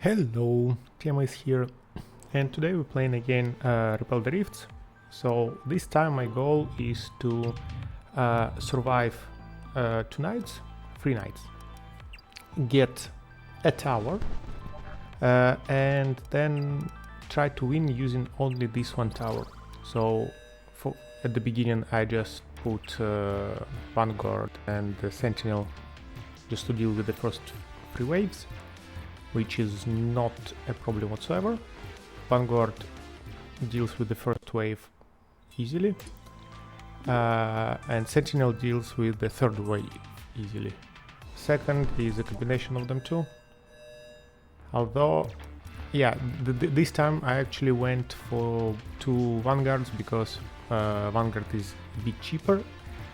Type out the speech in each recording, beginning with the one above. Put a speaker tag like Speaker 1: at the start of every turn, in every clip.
Speaker 1: Hello, Tremor is here, and today we're playing again Repel the Rifts. So this time my goal is to survive 2 nights, 3 nights, get a tower, and then try to win using only this one tower. So at the beginning I just put Vanguard and the Sentinel just to deal with the first 3 waves, which is not a problem whatsoever. Vanguard deals with the first wave easily, and Sentinel deals with the third wave easily. Second is a combination of them two. Although, yeah, this time I actually went for 2 Vanguards because Vanguard is a bit cheaper,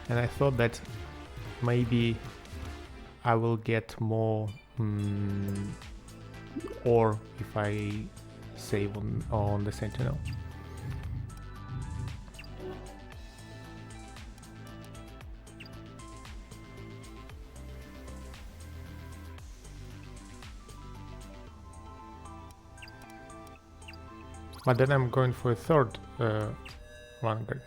Speaker 1: and I thought that maybe I will get more or if I save on the Sentinel. But then I'm going for a third Vanguard.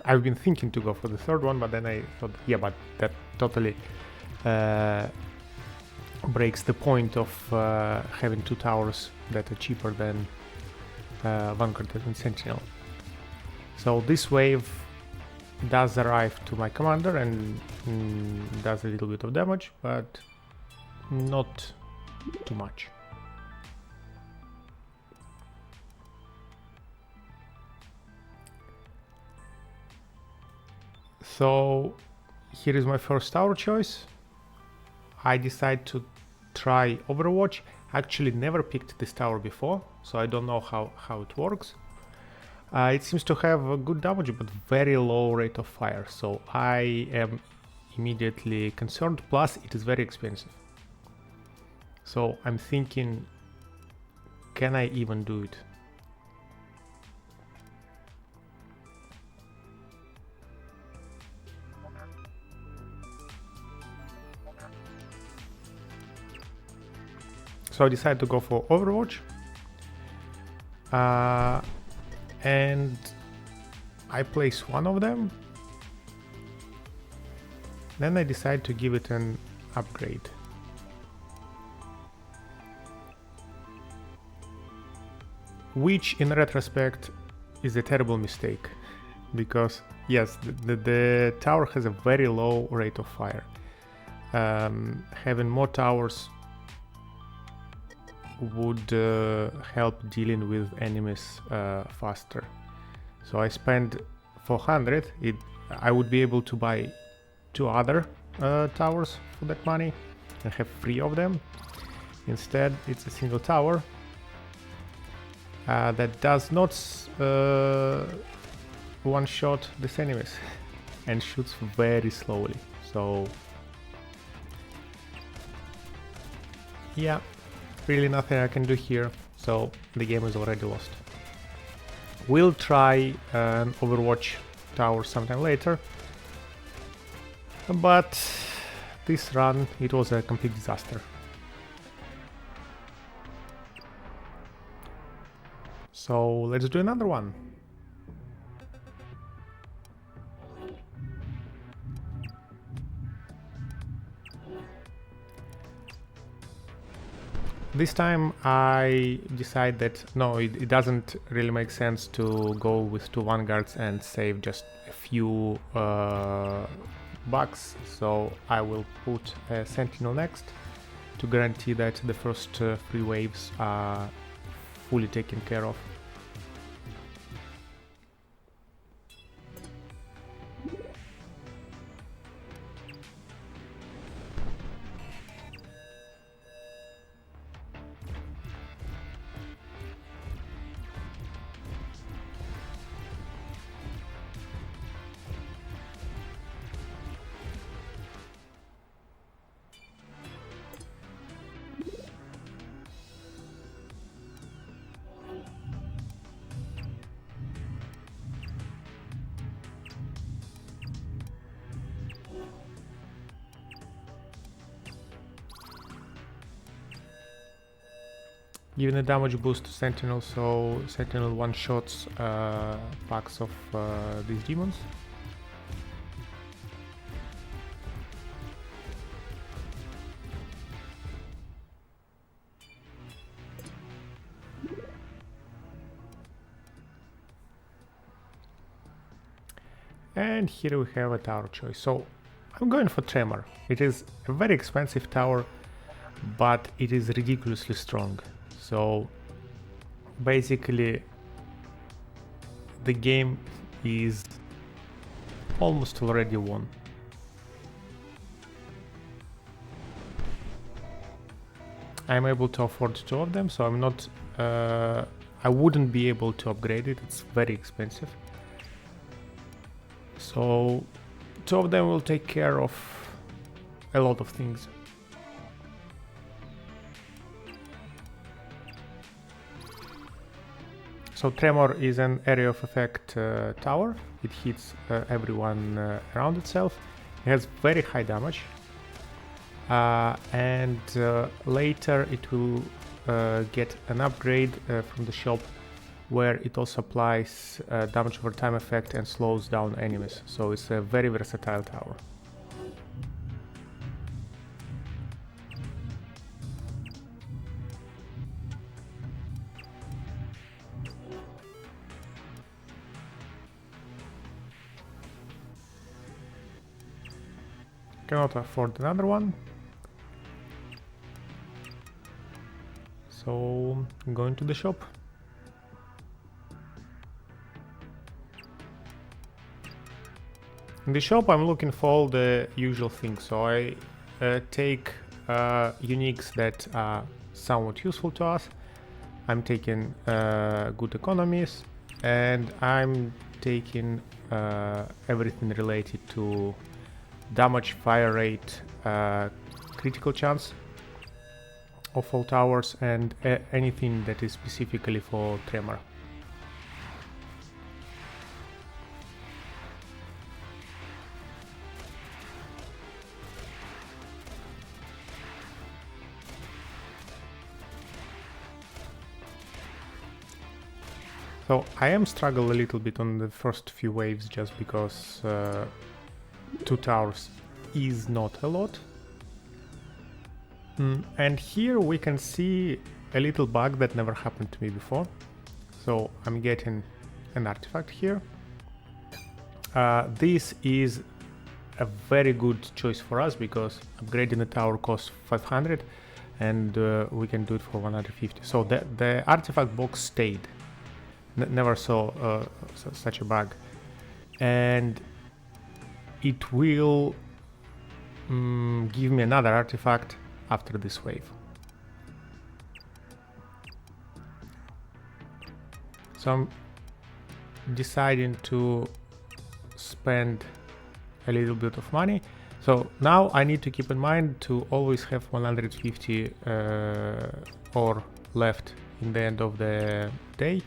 Speaker 1: I've been thinking to go for the third one, but then I thought, yeah, but that totally breaks the point of having 2 towers that are cheaper than Vanguard and Sentinel. So this wave does arrive to my commander and does a little bit of damage, but not too much. So here is my first tower choice. I decide to try Overwatch. Actually never picked this tower before, so I don't know how it works. It seems to have a good damage but very low rate of fire, so I am immediately concerned, plus it is very expensive. So I'm thinking, can I even do it? So I decided to go for Overwatch, and I place one of them. Then I decide to give it an upgrade. Which in retrospect is a terrible mistake, because yes, the tower has a very low rate of fire. Having more towers would help dealing with enemies faster. So I spend 400. I would be able to buy 2 other towers for that money and have 3 of them. Instead, it's a single tower that does not one-shot these enemies and shoots very slowly. So yeah, really nothing I can do here, so the game is already lost. We'll try an Overwatch tower sometime later, but this run, it was a complete disaster. So let's do another one. This time I decide that no, it doesn't really make sense to go with 2 Vanguards and save just a few bucks, so I will put a Sentinel next to guarantee that the first 3 waves are fully taken care of. giving a damage boost to Sentinel, so Sentinel one-shots packs of these demons. And here we have a tower choice. So I'm going for Tremor. It is a very expensive tower, but it is ridiculously strong. So basically the game is almost already won. I'm able to afford two of them, so I'm not I wouldn't be able to upgrade it. It's very expensive. So two of them will take care of a lot of things. So Tremor is an area of effect tower. It hits everyone around itself. It has very high damage. And later it will get an upgrade from the shop, where it also applies damage over time effect and slows down enemies. So it's a very versatile tower. Cannot afford another one. So I'm going to the shop. In the shop I'm looking for all the usual things, so I take uniques that are somewhat useful to us. I'm taking good economies, and I'm taking everything related to damage, fire rate, critical chance of all towers, and anything that is specifically for Tremor. So I am struggle a little bit on the first few waves, just because 2 towers is not a lot. And here we can see a little bug that never happened to me before. So I'm getting an artifact here. This is a very good choice for us, because upgrading the tower costs 500 and we can do it for 150. So the artifact box stayed. Never saw such a bug, and it will give me another artifact after this wave. So I'm deciding to spend a little bit of money. So now I need to keep in mind to always have 150 ore left in the end of the day,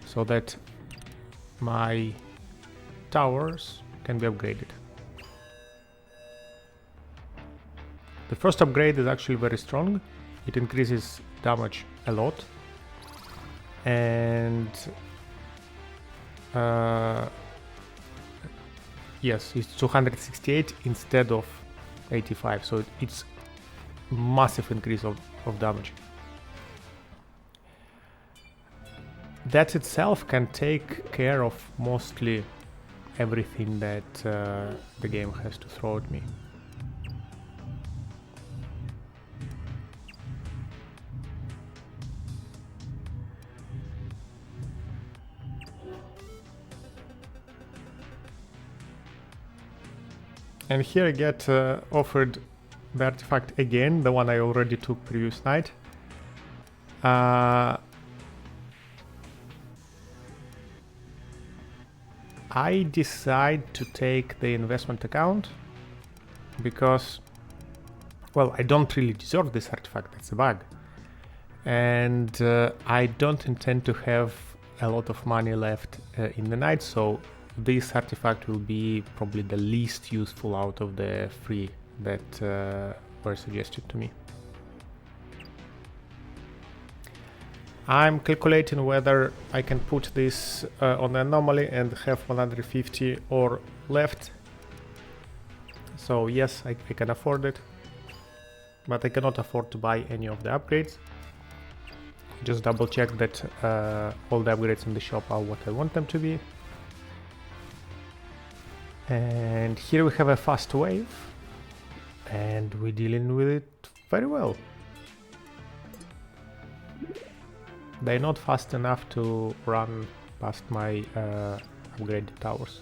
Speaker 1: so that my towers can be upgraded. The first upgrade is actually very strong. It increases damage a lot, and yes, it's 268 instead of 85, so it's massive increase of damage. That itself can take care of mostly everything that the game has to throw at me. And here I get offered the artifact again, the one I already took previous night. I decide to take the investment account because, well, I don't really deserve this artifact, it's a bug. And I don't intend to have a lot of money left in the night, so this artifact will be probably the least useful out of the 3 that were suggested to me. I'm calculating whether I can put this on the anomaly and have 150 ore left. So yes, I can afford it, but I cannot afford to buy any of the upgrades. Just double check that all the upgrades in the shop are what I want them to be. And here we have a fast wave, and we're dealing with it very well. They're not fast enough to run past my upgraded towers.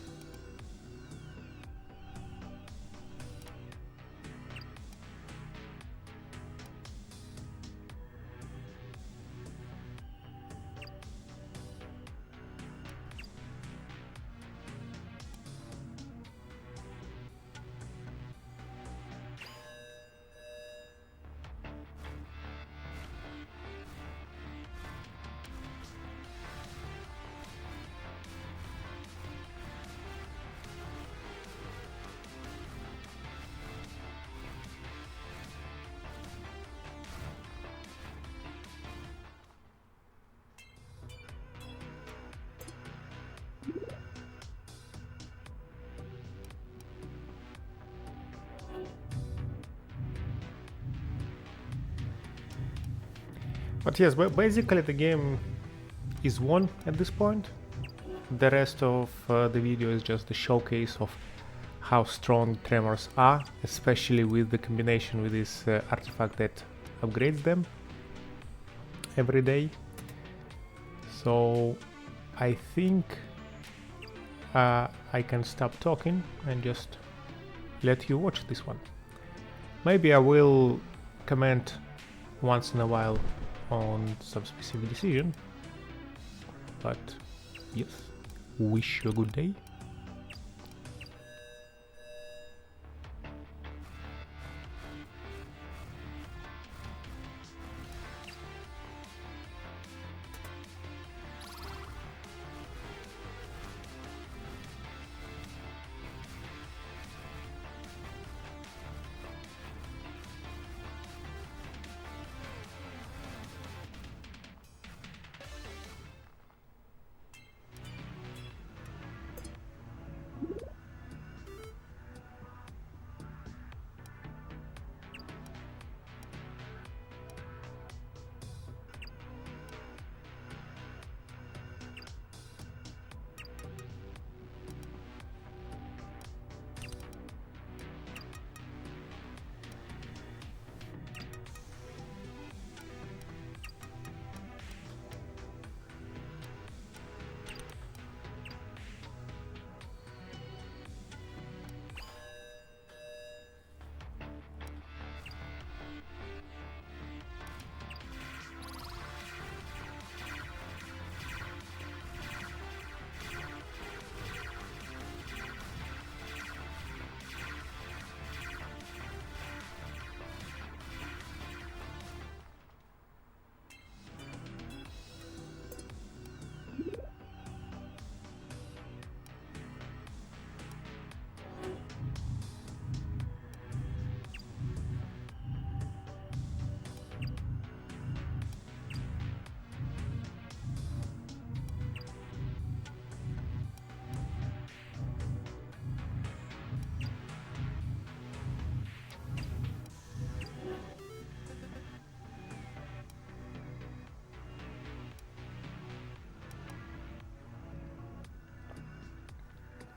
Speaker 1: But yes, basically the game is won at this point. The rest of the video is just a showcase of how strong Tremors are, especially with the combination with this artifact that upgrades them every day. So I think I can stop talking and just let you watch this one. Maybe I will comment once in a while on some specific decision, but yes, wish you a good day.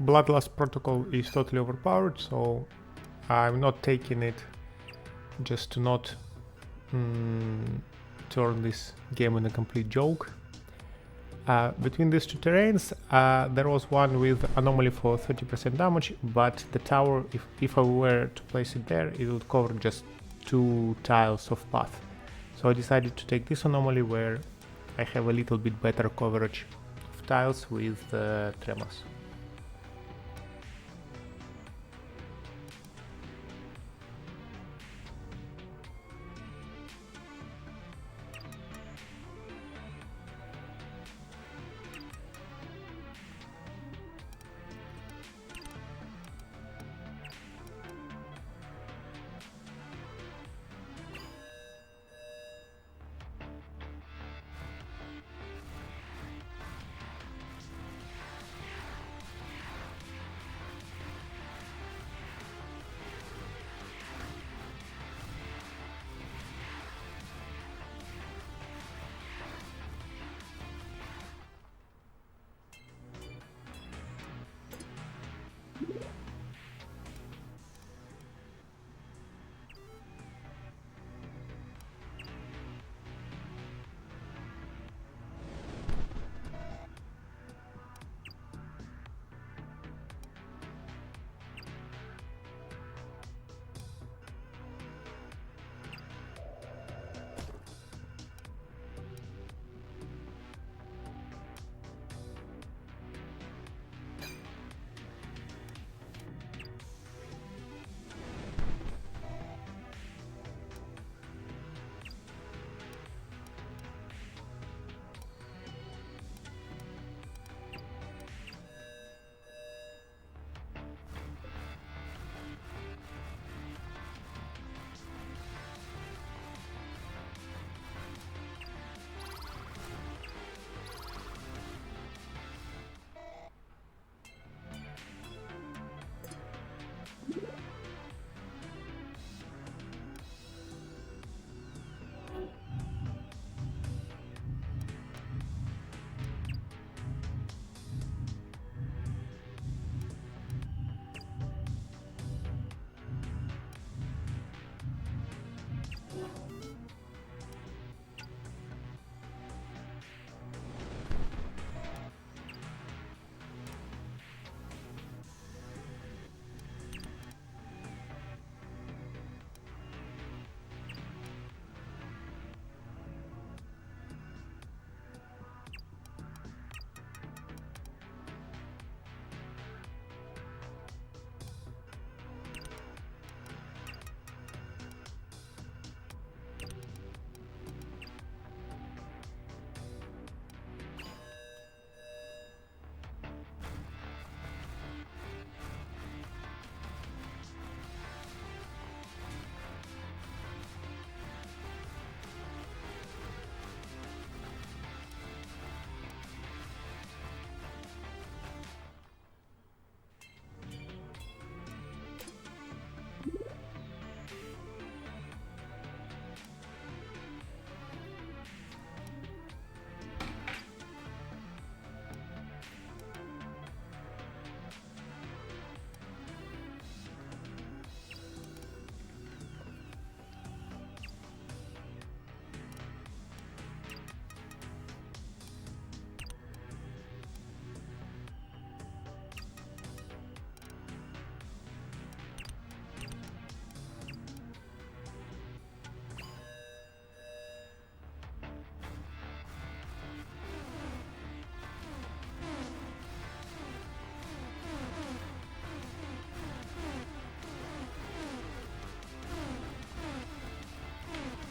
Speaker 1: Bloodlust protocol is totally overpowered, so I'm not taking it just to not turn this game into a complete joke. Between these two terrains, there was one with anomaly for 30% damage, but the tower, if I were to place it there, it would cover just 2 tiles of path. So I decided to take this anomaly where I have a little bit better coverage of tiles with Tremors.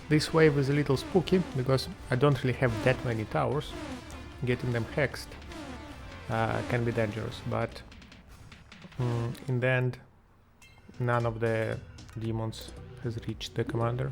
Speaker 1: This wave is a little spooky because I don't really have that many towers. Getting them hexed can be dangerous, but in the end none of the demons has reached the commander.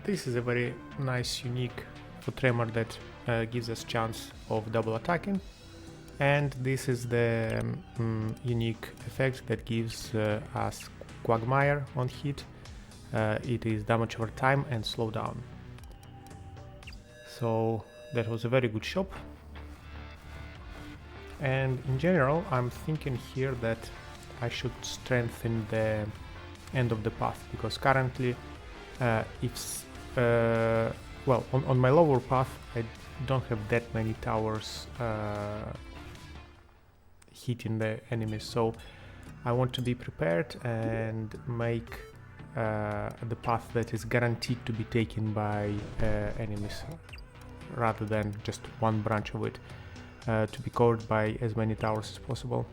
Speaker 1: This is a very nice unique for Tremor that gives us chance of double attacking, and this is the unique effect that gives us Quagmire on hit. It is damage over time and slow down. So that was a very good shop. And in general I'm thinking here that I should strengthen the end of the path, because currently well, on my lower path I don't have that many towers hitting the enemies, so I want to be prepared and make the path that is guaranteed to be taken by enemies, rather than just one branch of it to be covered by as many towers as possible.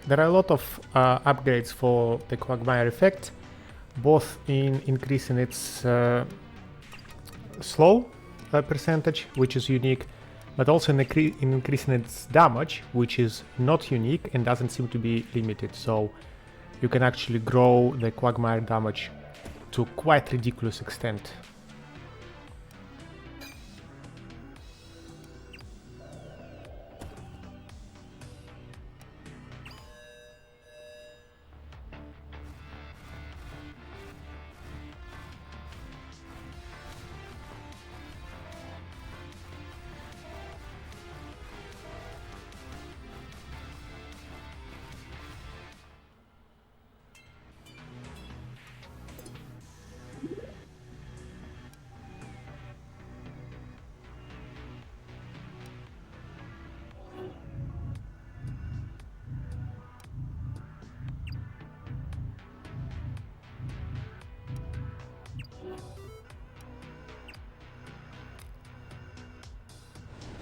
Speaker 1: There are a lot of upgrades for the Quagmire effect, both in increasing its slow percentage, which is unique, but also in increasing its damage, which is not unique and doesn't seem to be limited. So you can actually grow the Quagmire damage to quite ridiculous extent.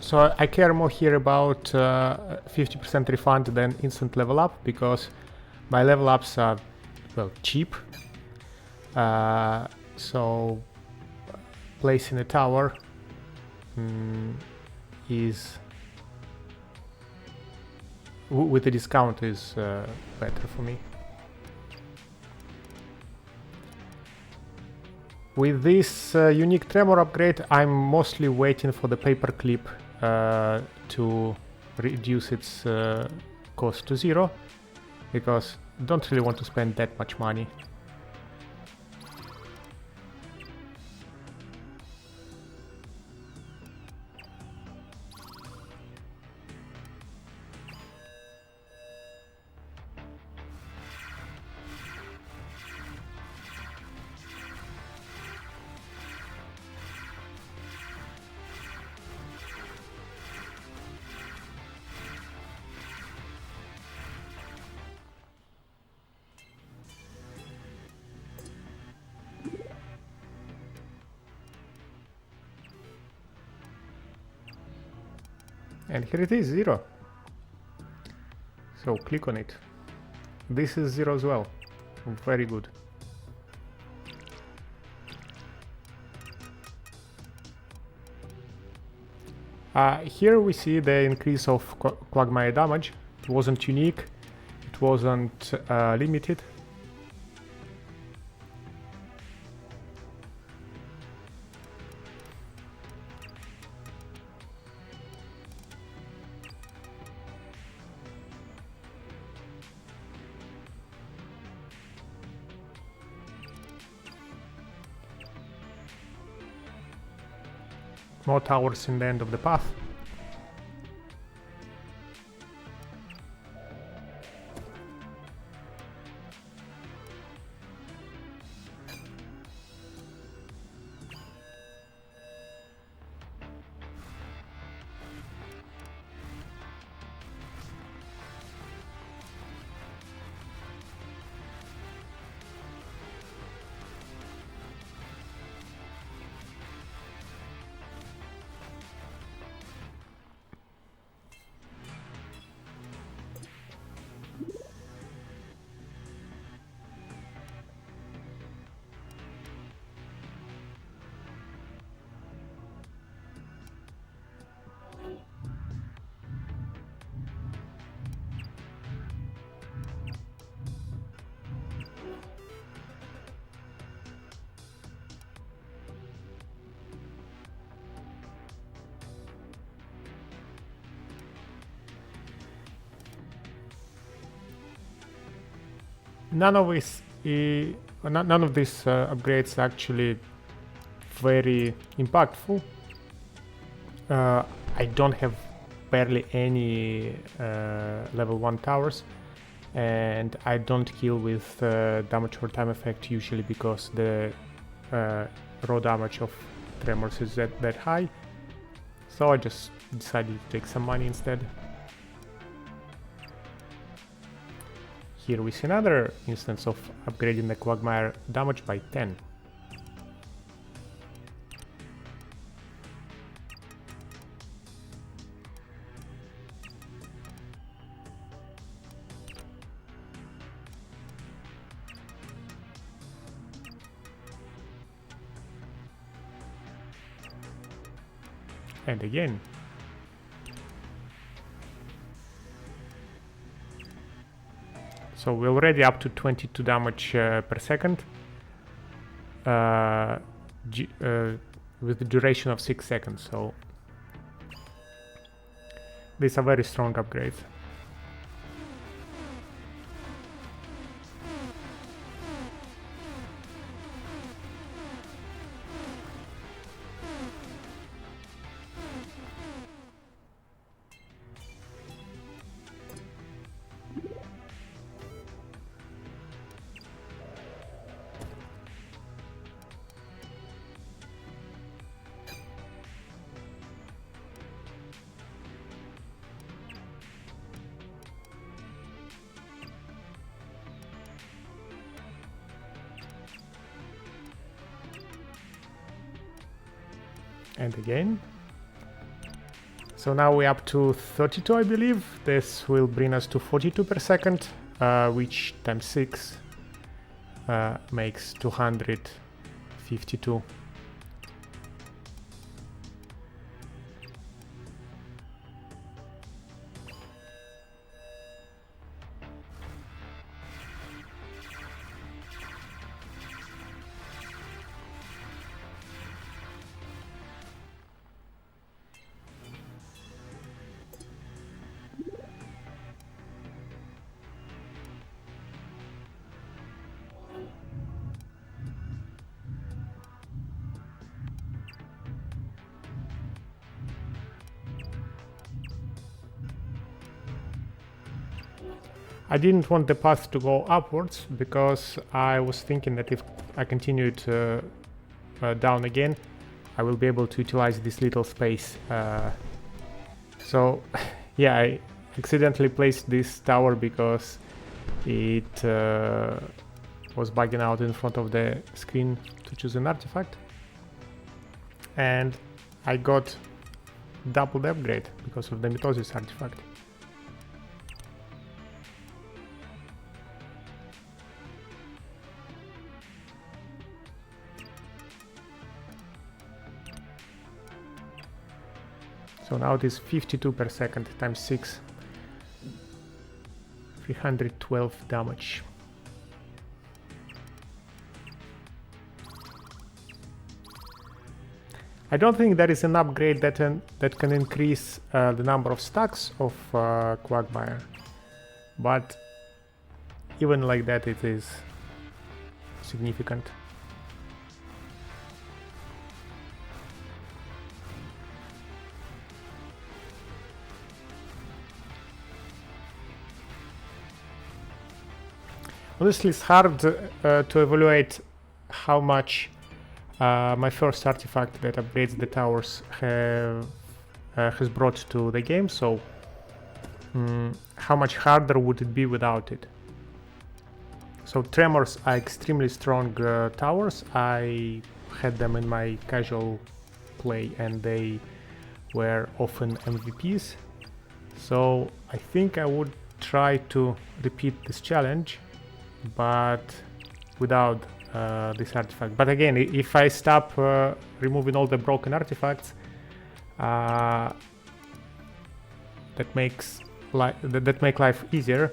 Speaker 1: So I care more here about 50% refund than instant level up, because my level ups are, well, cheap. So placing a tower is with a discount is better for me. With this unique Tremor upgrade, I'm mostly waiting for the paperclip to reduce its cost to 0, because I don't really want to spend that much money. And here it is, 0. So click on it. This is 0 as well. Very good. Here we see the increase of Quagmire damage. It wasn't unique, it wasn't limited. More towers in the end of the path. None of these upgrades are actually very impactful. I don't have barely any level 1 towers, and I don't kill with damage for time effect usually, because the raw damage of Tremors is that high. So I just decided to take some money instead. Here we see another instance of upgrading the Quagmire damage by 10. And again. So we're already up to 22 damage per second with the duration of 6 seconds. So these are very strong upgrades. And again. So now we're up to 32, I believe. This will bring us to 42 per second, which times 6 makes 252. I didn't want the path to go upwards because I was thinking that if I continued down again, I will be able to utilize this little space. So yeah, I accidentally placed this tower because it was bugging out in front of the screen to choose an artifact. And I got double the upgrade because of the mitosis artifact. So now it is 52 per second times 6, 312 damage. I don't think that is an upgrade that can increase the number of stacks of Quagmire, but even like that it is significant. Honestly, it's hard to evaluate how much my first artifact that upgrades the towers has brought to the game, so how much harder would it be without it? So Tremors are extremely strong towers. I had them in my casual play and they were often MVPs. So I think I would try to repeat this challenge, but without this artifact. But again, if I stop removing all the broken artifacts, that make life easier.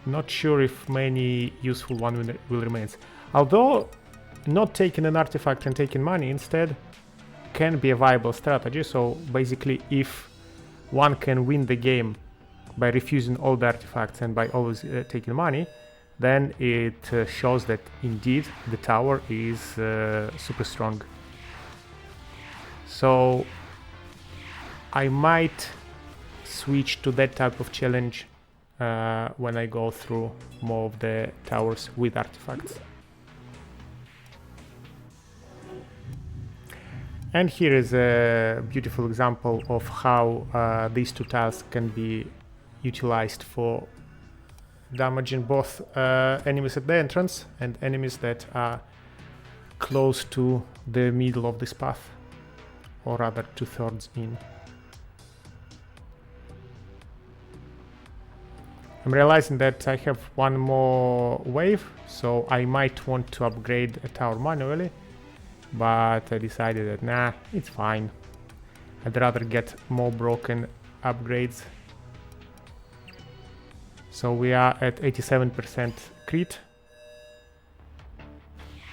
Speaker 1: Not sure if many useful one will remain. Although not taking an artifact and taking money instead can be a viable strategy. So basically, if one can win the game by refusing all the artifacts and by always taking money, then it shows that indeed the tower is super strong. So I might switch to that type of challenge when I go through more of the towers with artifacts. And here is a beautiful example of how these two tiles can be utilized for damaging both enemies at the entrance and enemies that are close to the middle of this path, or rather 2/3 in. I'm realizing that I have one more wave, so I might want to upgrade a tower manually, but I decided that nah, it's fine. I'd rather get more broken upgrades. So we are at 87% crit.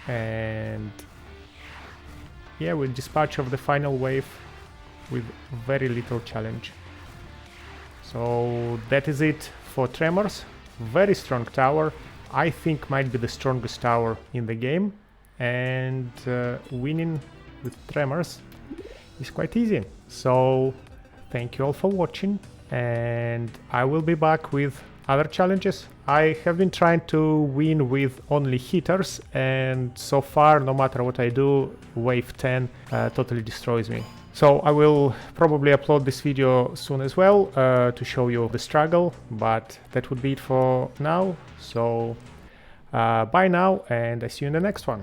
Speaker 1: And yeah, we'll dispatch of the final wave with very little challenge. So that is it for Tremors. Very strong tower. I think might be the strongest tower in the game. And winning with Tremors is quite easy. So thank you all for watching, and I will be back with other challenges. I have been trying to win with only hitters, and so far, no matter what I do, wave 10 totally destroys me. So I will probably upload this video soon as well to show you the struggle, but that would be it for now. So bye now, and I see you in the next one.